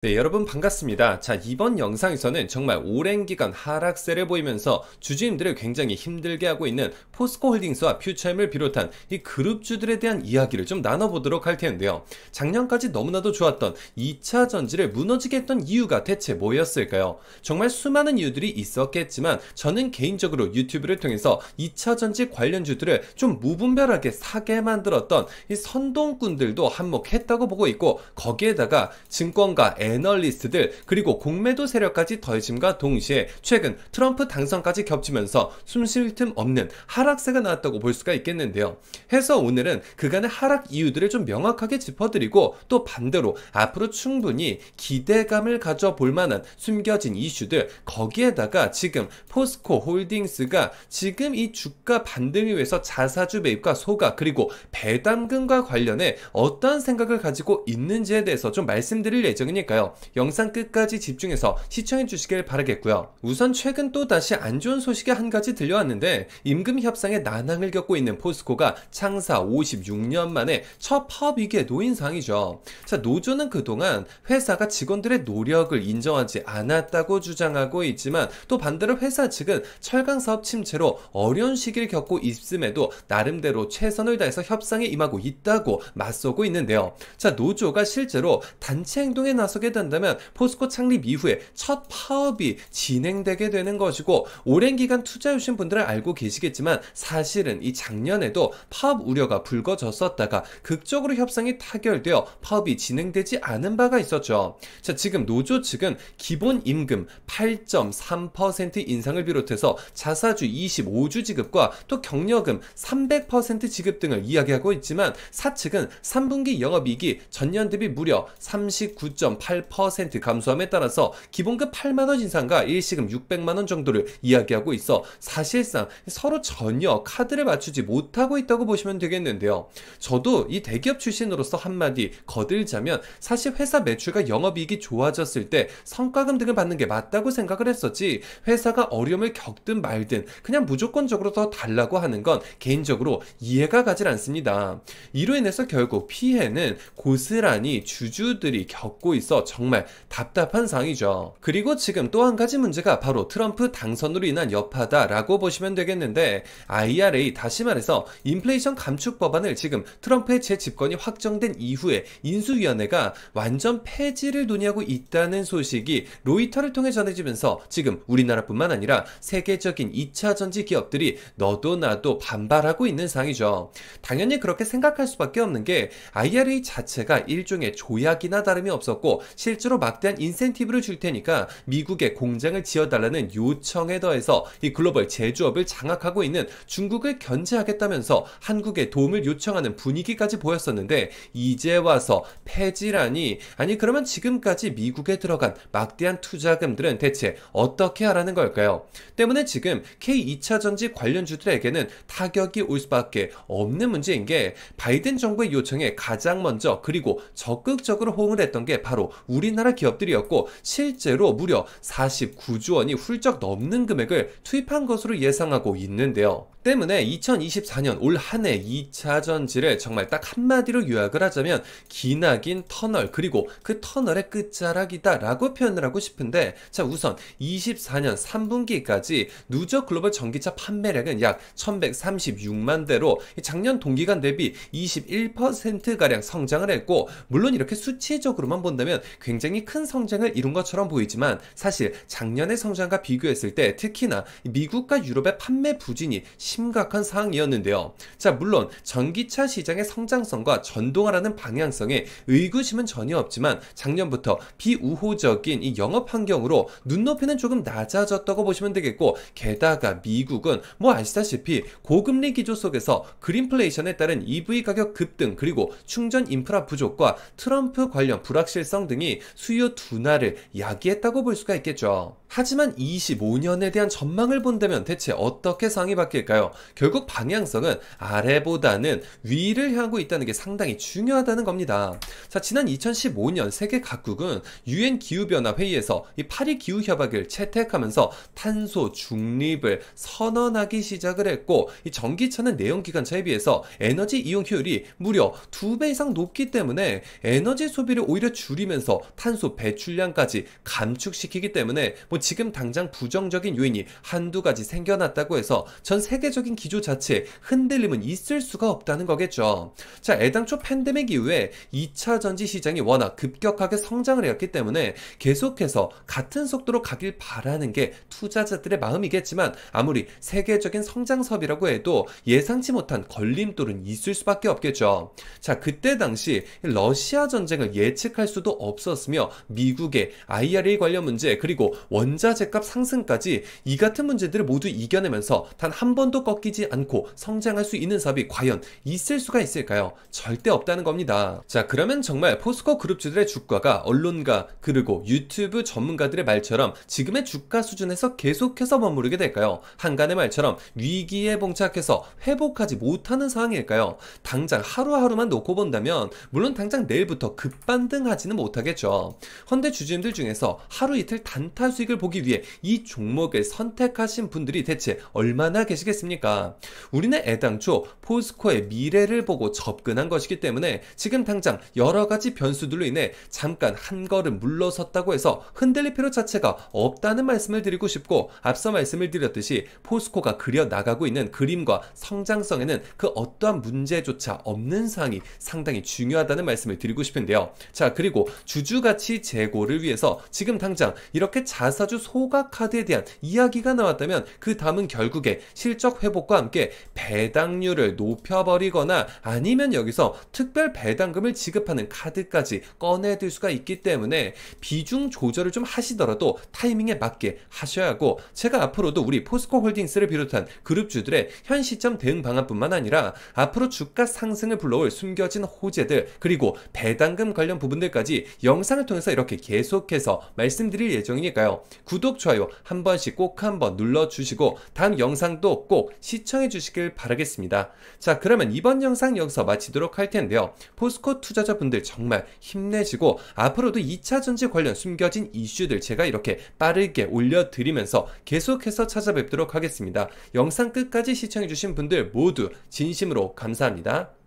네, 여러분 반갑습니다. 자, 이번 영상에서는 정말 오랜 기간 하락세를 보이면서 주주님들을 굉장히 힘들게 하고 있는 포스코홀딩스와 퓨처엠을 비롯한 이 그룹주들에 대한 이야기를 좀 나눠보도록 할 텐데요. 작년까지 너무나도 좋았던 2차 전지를 무너지게 했던 이유가 대체 뭐였을까요? 정말 수많은 이유들이 있었겠지만 저는 개인적으로 유튜브를 통해서 2차 전지 관련주들을 좀 무분별하게 사게 만들었던 이 선동꾼들도 한몫했다고 보고 있고, 거기에다가 증권가 애널리스트들 그리고 공매도 세력까지 더해짐과 동시에 최근 트럼프 당선까지 겹치면서 숨쉴 틈 없는 하락세가 나왔다고 볼 수가 있겠는데요. 해서 오늘은 그간의 하락 이유들을 좀 명확하게 짚어드리고, 또 반대로 앞으로 충분히 기대감을 가져볼 만한 숨겨진 이슈들, 거기에다가 지금 포스코 홀딩스가 지금 이 주가 반등을 위해서 자사주 매입과 소각 그리고 배당금과 관련해 어떠한 생각을 가지고 있는지에 대해서 좀 말씀드릴 예정이니까요. 영상 끝까지 집중해서 시청해 주시길 바라겠고요. 우선 최근 또 다시 안 좋은 소식이 한 가지 들려왔는데, 임금 협상에 난항을 겪고 있는 포스코가 창사 56년 만에 첫 파업 위기에 놓인 상황이죠. 자, 노조는 그동안 회사가 직원들의 노력을 인정하지 않았다고 주장하고 있지만, 또 반대로 회사 측은 철강 사업 침체로 어려운 시기를 겪고 있음에도 나름대로 최선을 다해서 협상에 임하고 있다고 맞서고 있는데요. 자, 노조가 실제로 단체 행동에 나서게 된다면 포스코 창립 이후에 첫 파업이 진행되게 되는 것이고, 오랜 기간 투자해주신 분들은 알고 계시겠지만 사실은 이 작년에도 파업 우려가 불거졌었다가 극적으로 협상이 타결되어 파업이 진행되지 않은 바가 있었죠. 자, 지금 노조 측은 기본 임금 8.3% 인상을 비롯해서 자사주 25주 지급과 또 경력금 300% 지급 등을 이야기하고 있지만, 사측은 3분기 영업이익이 전년 대비 무려 39.8% 감소함에 따라서 기본급 8만원 인상과 일시금 600만원 정도를 이야기하고 있어 사실상 서로 전혀 카드를 맞추지 못하고 있다고 보시면 되겠는데요. 저도 이 대기업 출신으로서 한마디 거들자면, 사실 회사 매출과 영업이익이 좋아졌을 때 성과금 등을 받는 게 맞다고 생각을 했었지, 회사가 어려움을 겪든 말든 그냥 무조건적으로 더 달라고 하는 건 개인적으로 이해가 가질 않습니다. 이로 인해서 결국 피해는 고스란히 주주들이 겪고 있어 정말 답답한 상황이죠. 그리고 지금 또 한 가지 문제가 바로 트럼프 당선으로 인한 여파다라고 보시면 되겠는데, IRA, 다시 말해서 인플레이션 감축 법안을 지금 트럼프의 재집권이 확정된 이후에 인수위원회가 완전 폐지를 논의하고 있다는 소식이 로이터를 통해 전해지면서 지금 우리나라뿐만 아니라 세계적인 2차 전지 기업들이 너도 나도 반발하고 있는 상황이죠. 당연히 그렇게 생각할 수밖에 없는 게, IRA 자체가 일종의 조약이나 다름이 없었고, 실제로 막대한 인센티브를 줄 테니까 미국에 공장을 지어달라는 요청에 더해서 이 글로벌 제조업을 장악하고 있는 중국을 견제하겠다면서 한국에 도움을 요청하는 분위기까지 보였었는데, 이제 와서 폐지라니, 아니 그러면 지금까지 미국에 들어간 막대한 투자금들은 대체 어떻게 하라는 걸까요? 때문에 지금 K2차전지 관련주들에게는 타격이 올 수밖에 없는 문제인 게, 바이든 정부의 요청에 가장 먼저 그리고 적극적으로 호응을 했던 게 바로 우리나라 기업들이었고, 실제로 무려 49조 원이 훌쩍 넘는 금액을 투입한 것으로 예상하고 있는데요. 때문에 2024년 올 한 해 2차 전지를 정말 딱 한마디로 요약을 하자면 기나긴 터널, 그리고 그 터널의 끝자락이다 라고 표현을 하고 싶은데, 자, 우선 24년 3분기까지 누적 글로벌 전기차 판매량은 약 1136만 대로 작년 동기간 대비 21%가량 성장을 했고, 물론 이렇게 수치적으로만 본다면 굉장히 큰 성장을 이룬 것처럼 보이지만, 사실 작년의 성장과 비교했을 때 특히나 미국과 유럽의 판매 부진이 심각한 상황이었는데요. 자, 물론 전기차 시장의 성장성과 전동화라는 방향성에 의구심은 전혀 없지만, 작년부터 비우호적인 이 영업 환경으로 눈높이는 조금 낮아졌다고 보시면 되겠고, 게다가 미국은 뭐 아시다시피 고금리 기조 속에서 그린플레이션에 따른 EV 가격 급등 그리고 충전 인프라 부족과 트럼프 관련 불확실성 등이 수요 둔화를 야기했다고 볼 수가 있겠죠. 하지만 25년에 대한 전망을 본다면 대체 어떻게 상황이 바뀔까요? 있을까요? 결국 방향성은 아래보다는 위를 향하고 있다는 게 상당히 중요하다는 겁니다. 자, 지난 2015년 세계 각국은 유엔 기후변화 회의에서 이 파리 기후 협약을 채택하면서 탄소 중립을 선언하기 시작을 했고, 이 전기차는 내연기관차에 비해서 에너지 이용 효율이 무려 2배 이상 높기 때문에 에너지 소비를 오히려 줄이면서 탄소 배출량까지 감축시키기 때문에 지금 당장 부정적인 요인이 한두 가지 생겨났다고 해서 전 세계적인 기조 자체에 흔들림은 있을 수가 없다는 거겠죠. 자, 애당초 팬데믹 이후에 2차 전지 시장이 워낙 급격하게 성장을 해왔기 때문에 계속해서 같은 속도로 가길 바라는 게 투자자들의 마음이겠지만, 아무리 세계적인 성장섭이라고 해도 예상치 못한 걸림돌은 있을 수밖에 없겠죠. 자, 그때 당시 러시아 전쟁을 예측할 수도 없었으며 미국의 IRA 관련 문제, 그리고 원자재값 상승까지 이 같은 문제들을 모두 이겨내면서 단 한 번도 꺾이지 않고 성장할 수 있는 사업이 과연 있을 수가 있을까요? 절대 없다는 겁니다. 자, 그러면 정말 포스코 그룹주들의 주가가 언론가 그리고 유튜브 전문가들의 말처럼 지금의 주가 수준에서 계속해서 머무르게 될까요? 한간의 말처럼 위기에 봉착해서 회복하지 못하는 상황일까요? 당장 하루하루만 놓고 본다면 물론 당장 내일부터 급반등하지는 못하겠죠. 헌데 주주님들 중에서 하루 이틀 단타 수익을 보기 위해 이 종목을 선택하신 분들이 대체 얼마나 계시겠습니까? 우리는 애당초 포스코의 미래를 보고 접근한 것이기 때문에 지금 당장 여러가지 변수들로 인해 잠깐 한 걸음 물러섰다고 해서 흔들릴 필요 자체가 없다는 말씀을 드리고 싶고, 앞서 말씀을 드렸듯이 포스코가 그려나가고 있는 그림과 성장성에는 그 어떠한 문제조차 없는 사항이 상당히 중요하다는 말씀을 드리고 싶은데요. 자, 그리고 주주가치 제고를 위해서 지금 당장 이렇게 자사주 소각카드에 대한 이야기가 나왔다면 그 다음은 결국에 실적 회복과 함께 배당률을 높여버리거나 아니면 여기서 특별 배당금을 지급하는 카드까지 꺼내들 수가 있기 때문에 비중 조절을 좀 하시더라도 타이밍에 맞게 하셔야 하고, 제가 앞으로도 우리 포스코홀딩스를 비롯한 그룹주들의 현 시점 대응 방안뿐만 아니라 앞으로 주가 상승을 불러올 숨겨진 호재들 그리고 배당금 관련 부분들까지 영상을 통해서 이렇게 계속해서 말씀드릴 예정이니까요. 구독, 좋아요 한 번씩 꼭 한번 눌러주시고 다음 영상도 꼭 시청해 주시길 바라겠습니다. 자, 그러면 이번 영상 여기서 마치도록 할 텐데요. 포스코 투자자분들 정말 힘내시고 앞으로도 2차 전지 관련 숨겨진 이슈들 제가 이렇게 빠르게 올려드리면서 계속해서 찾아뵙도록 하겠습니다. 영상 끝까지 시청해주신 분들 모두 진심으로 감사합니다.